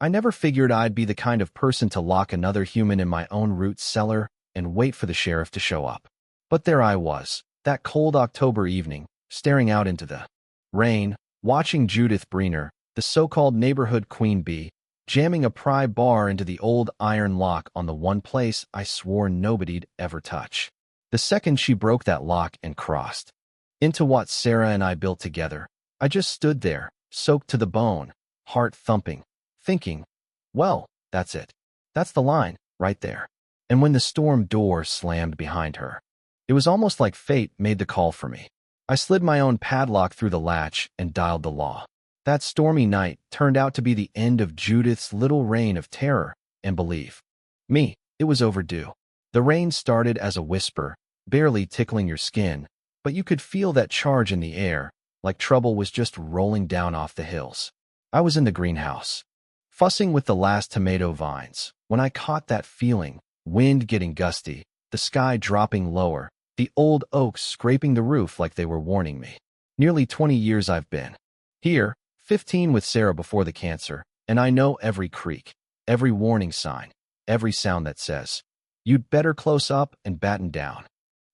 I never figured I'd be the kind of person to lock another human in my own root cellar and wait for the sheriff to show up. But there I was, that cold October evening, staring out into the rain, watching Judith Breener, the so-called neighborhood queen bee, jamming a pry bar into the old iron lock on the one place I swore nobody'd ever touch. The second she broke that lock and crossed into what Sarah and I built together, I just stood there, soaked to the bone, heart thumping, thinking, well, that's it. That's the line, right there. And when the storm door slammed behind her, it was almost like fate made the call for me. I slid my own padlock through the latch and dialed the law. That stormy night turned out to be the end of Judith's little reign of terror, and believe me, it was overdue. The rain started as a whisper, barely tickling your skin, but you could feel that charge in the air, like trouble was just rolling down off the hills. I was in the greenhouse, fussing with the last tomato vines, when I caught that feeling, wind getting gusty, the sky dropping lower, the old oaks scraping the roof like they were warning me. Nearly 20 years I've been here, 15 with Sarah before the cancer, and I know every creak, every warning sign, every sound that says, you'd better close up and batten down.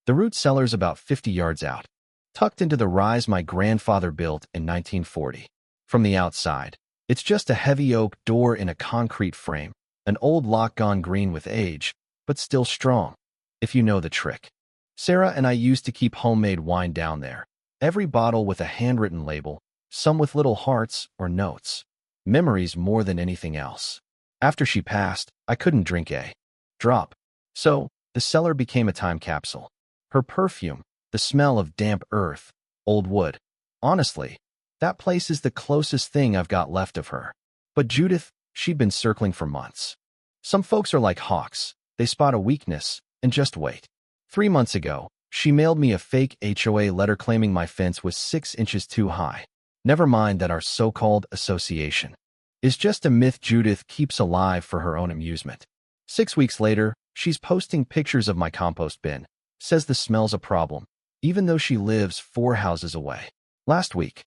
The root cellar's about 50 yards out, tucked into the rise my grandfather built in 1940. From the outside, it's just a heavy oak door in a concrete frame, an old lock gone green with age, but still strong, if you know the trick. Sarah and I used to keep homemade wine down there, every bottle with a handwritten label, some with little hearts or notes. Memories more than anything else. After she passed, I couldn't drink a drop. So, the cellar became a time capsule. Her perfume, the smell of damp earth, old wood. Honestly, that place is the closest thing I've got left of her. But Judith, she'd been circling for months. Some folks are like hawks. They spot a weakness and just wait. 3 months ago, she mailed me a fake HOA letter claiming my fence was 6 inches too high. Never mind that our so-called association is just a myth Judith keeps alive for her own amusement. 6 weeks later, she's posting pictures of my compost bin, says the smell's a problem, even though she lives 4 houses away. Last week,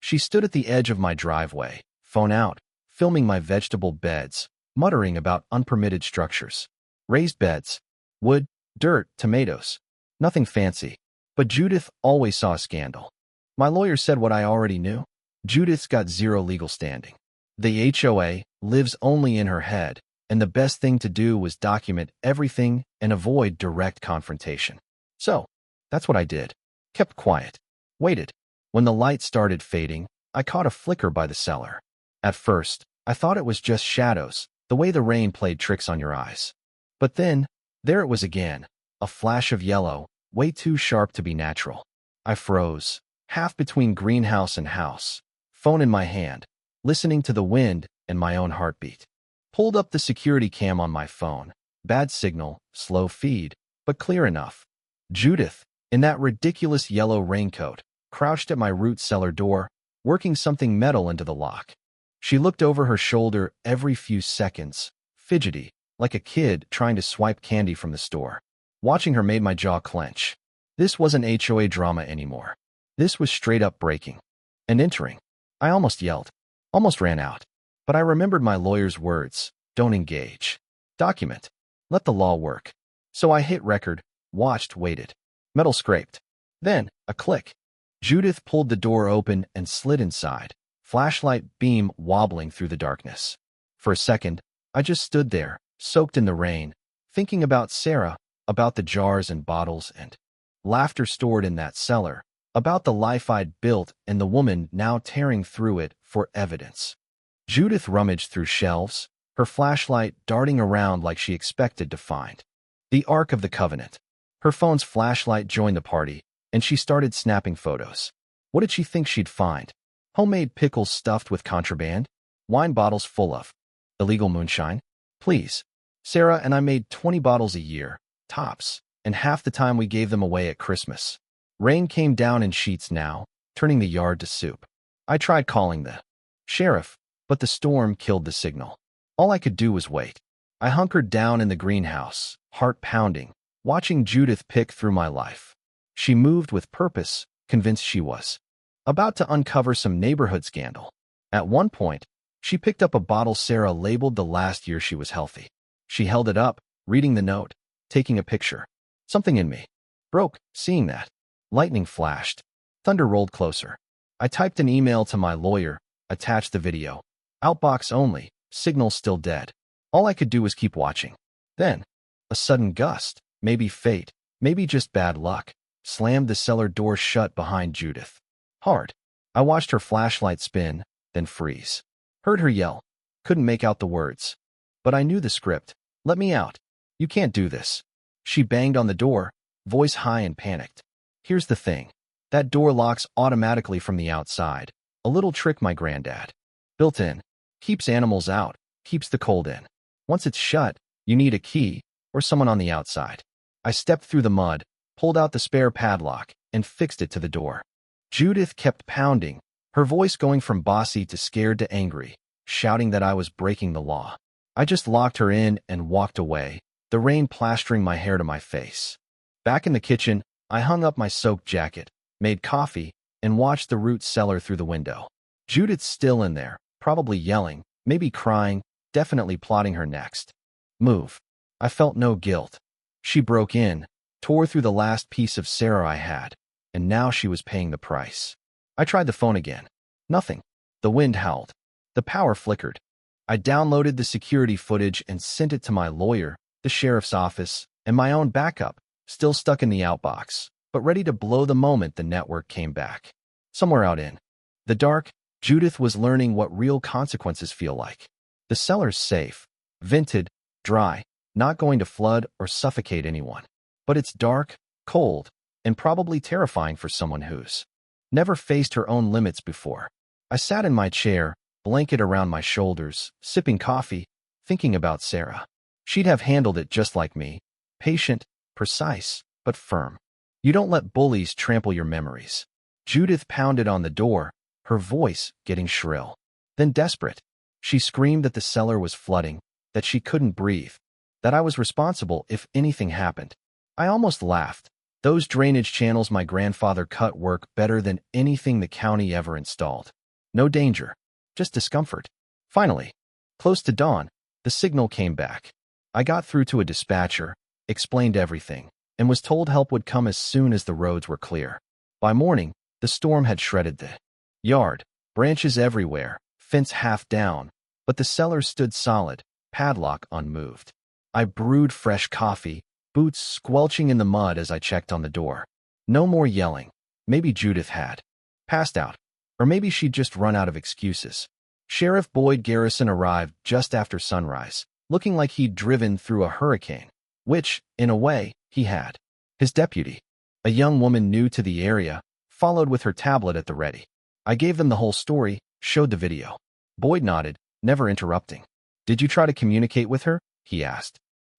she stood at the edge of my driveway, phone out, filming my vegetable beds, muttering about unpermitted structures. Raised beds, wood, dirt, tomatoes. Nothing fancy. But Judith always saw a scandal. My lawyer said what I already knew. Judith's got zero legal standing. The HOA lives only in her head, and the best thing to do was document everything and avoid direct confrontation. So, that's what I did. Kept quiet. Waited. When the light started fading, I caught a flicker by the cellar. At first, I thought it was just shadows, the way the rain played tricks on your eyes. But then, there it was again, a flash of yellow, way too sharp to be natural. I froze, half between greenhouse and house, phone in my hand, listening to the wind and my own heartbeat. Pulled up the security cam on my phone. Bad signal, slow feed, but clear enough. Judith, in that ridiculous yellow raincoat, crouched at my root cellar door, working something metal into the lock. She looked over her shoulder every few seconds, fidgety, like a kid trying to swipe candy from the store. Watching her made my jaw clench. This wasn't HOA drama anymore. This was straight-up breaking and entering. I almost yelled, almost ran out. But I remembered my lawyer's words, don't engage. Document. Let the law work. So I hit record, watched, waited. Metal scraped. Then, a click. Judith pulled the door open and slid inside, flashlight beam wobbling through the darkness. For a second, I just stood there, soaked in the rain, thinking about Sarah, about the jars and bottles and laughter stored in that cellar, about the life I'd built and the woman now tearing through it for evidence. Judith rummaged through shelves, her flashlight darting around like she expected to find the Ark of the Covenant. Her phone's flashlight joined the party, and she started snapping photos. What did she think she'd find? Homemade pickles stuffed with contraband? Wine bottles full of illegal moonshine? Please. Sarah and I made 20 bottles a year, tops, and half the time we gave them away at Christmas. Rain came down in sheets now, turning the yard to soup. I tried calling the sheriff, but the storm killed the signal. All I could do was wait. I hunkered down in the greenhouse, heart pounding, watching Judith pick through my life. She moved with purpose, convinced she was about to uncover some neighborhood scandal. At one point, She picked up a bottle Sarah labeled the last year she was healthy. She held it up, reading the note, taking a picture. Something in me broke, seeing that. Lightning flashed. Thunder rolled closer. I typed an email to my lawyer, attached the video. Outbox only, signal still dead. All I could do was keep watching. Then, a sudden gust, maybe fate, maybe just bad luck, slammed the cellar door shut behind Judith. Hard. I watched her flashlight spin, then freeze. Heard her yell. Couldn't make out the words. But I knew the script. Let me out. You can't do this. She banged on the door, voice high and panicked. Here's the thing. That door locks automatically from the outside. A little trick my granddad built in. Keeps animals out, keeps the cold in. Once it's shut, you need a key or someone on the outside. I stepped through the mud, pulled out the spare padlock, and fixed it to the door. Judith kept pounding, her voice going from bossy to scared to angry, shouting that I was breaking the law. I just locked her in and walked away, the rain plastering my hair to my face. Back in the kitchen, I hung up my soaked jacket, made coffee, and watched the root cellar through the window. Judith's still in there, probably yelling, maybe crying, definitely plotting her next move. I felt no guilt. She broke in, tore through the last piece of Sarah I had, and now she was paying the price. I tried the phone again. Nothing. The wind howled. The power flickered. I downloaded the security footage and sent it to my lawyer, the sheriff's office, and my own backup, still stuck in the outbox, but ready to blow the moment the network came back. Somewhere out in the dark, Judith was learning what real consequences feel like. The cellar's safe, vented, dry, not going to flood or suffocate anyone. But it's dark, cold, and probably terrifying for someone who's never faced her own limits before. I sat in my chair, blanket around my shoulders, sipping coffee, thinking about Sarah. She'd have handled it just like me, patient, precise, but firm. You don't let bullies trample your memories. Judith pounded on the door, her voice getting shrill. Then desperate. She screamed that the cellar was flooding, that she couldn't breathe, that I was responsible if anything happened. I almost laughed. Those drainage channels my grandfather cut work better than anything the county ever installed. No danger, just discomfort. Finally, close to dawn, the signal came back. I got through to a dispatcher, explained everything, and was told help would come as soon as the roads were clear. By morning, the storm had shredded the yard, branches everywhere, fence half down, but the cellar stood solid, padlock unmoved. I brewed fresh coffee, boots squelching in the mud as I checked on the door. No more yelling. Maybe Judith had passed out, or maybe she'd just run out of excuses. Sheriff Boyd Garrison arrived just after sunrise, looking like he'd driven through a hurricane, which, in a way, he had. His deputy, a young woman new to the area, followed with her tablet at the ready. I gave them the whole story, showed the video. Boyd nodded, never interrupting. Did you try to communicate with her? He asked.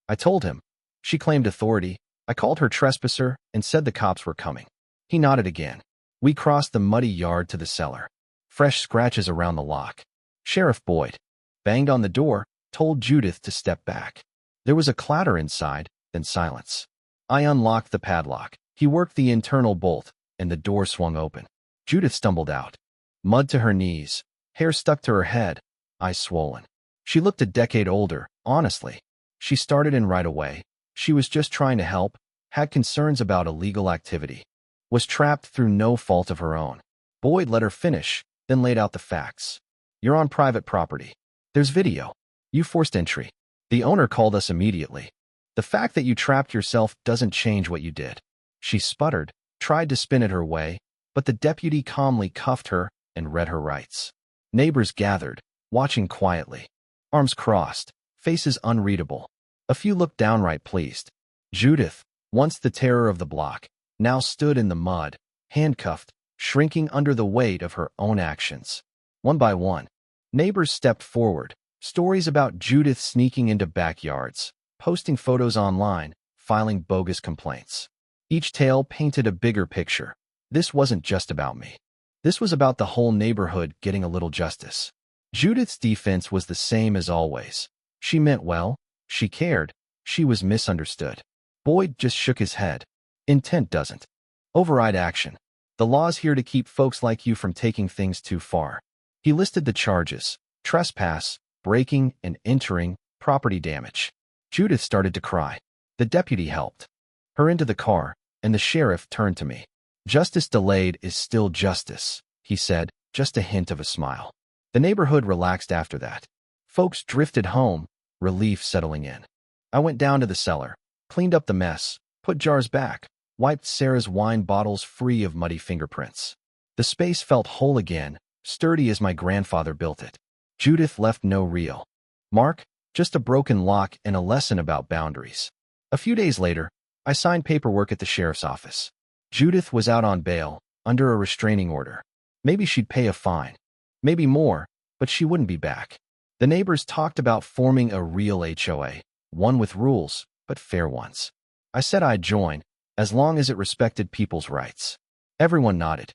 I told him. She claimed authority. I called her trespasser and said the cops were coming. He nodded again. We crossed the muddy yard to the cellar. Fresh scratches around the lock. Sheriff Boyd banged on the door, told Judith to step back. There was a clatter inside, then silence. I unlocked the padlock. He worked the internal bolt, and the door swung open. Judith stumbled out. Mud to her knees, hair stuck to her head, eyes swollen. She looked a decade older, honestly. She started in right away. She was just trying to help, had concerns about illegal activity, was trapped through no fault of her own. Boyd let her finish, then laid out the facts. You're on private property. There's video. You forced entry. The owner called us immediately. The fact that you trapped yourself doesn't change what you did. She sputtered, tried to spin it her way, but the deputy calmly cuffed her and read her rights. Neighbors gathered, watching quietly. Arms crossed, faces unreadable. A few looked downright pleased. Judith, once the terror of the block, now stood in the mud, handcuffed, shrinking under the weight of her own actions. One by one, neighbors stepped forward, stories about Judith sneaking into backyards, posting photos online, filing bogus complaints. Each tale painted a bigger picture. This wasn't just about me. This was about the whole neighborhood getting a little justice. Judith's defense was the same as always. She meant well, she cared, she was misunderstood. Boyd just shook his head. Intent doesn't override action. The law's here to keep folks like you from taking things too far. He listed the charges: Trespass, breaking and entering, property damage. Judith started to cry. The deputy helped her into the car, and the sheriff turned to me. Justice delayed is still justice, he said, just a hint of a smile. The neighborhood relaxed after that. Folks drifted home, relief settling in. I went down to the cellar, cleaned up the mess, put jars back, wiped Sarah's wine bottles free of muddy fingerprints. The space felt whole again, sturdy as my grandfather built it. Judith left no real mark, just a broken lock and a lesson about boundaries. A few days later, I signed paperwork at the sheriff's office. Judith was out on bail, under a restraining order. Maybe she'd pay a fine. Maybe more, but she wouldn't be back. The neighbors talked about forming a real HOA, one with rules, but fair ones. I said I'd join, as long as it respected people's rights. Everyone nodded,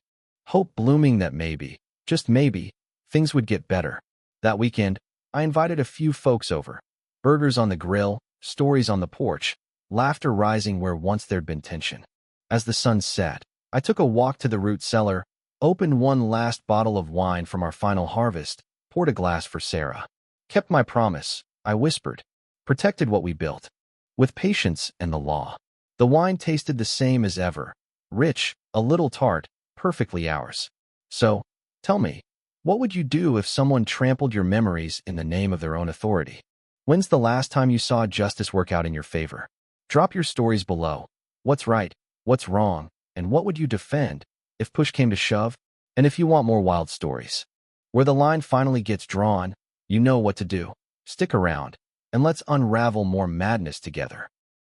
hope blooming that maybe, just maybe, things would get better. That weekend, I invited a few folks over. Burgers on the grill, stories on the porch, laughter rising where once there'd been tension. As the sun set, I took a walk to the root cellar, opened one last bottle of wine from our final harvest, poured a glass for Sarah. Kept my promise, I whispered. Protected what we built. With patience and the law. The wine tasted the same as ever. Rich, a little tart, perfectly ours. So, tell me, what would you do if someone trampled your memories in the name of their own authority? When's the last time you saw justice work out in your favor? Drop your stories below. What's right? What's wrong? And what would you defend if push came to shove? And if you want more wild stories, where the line finally gets drawn, you know what to do. Stick around, and let's unravel more madness together.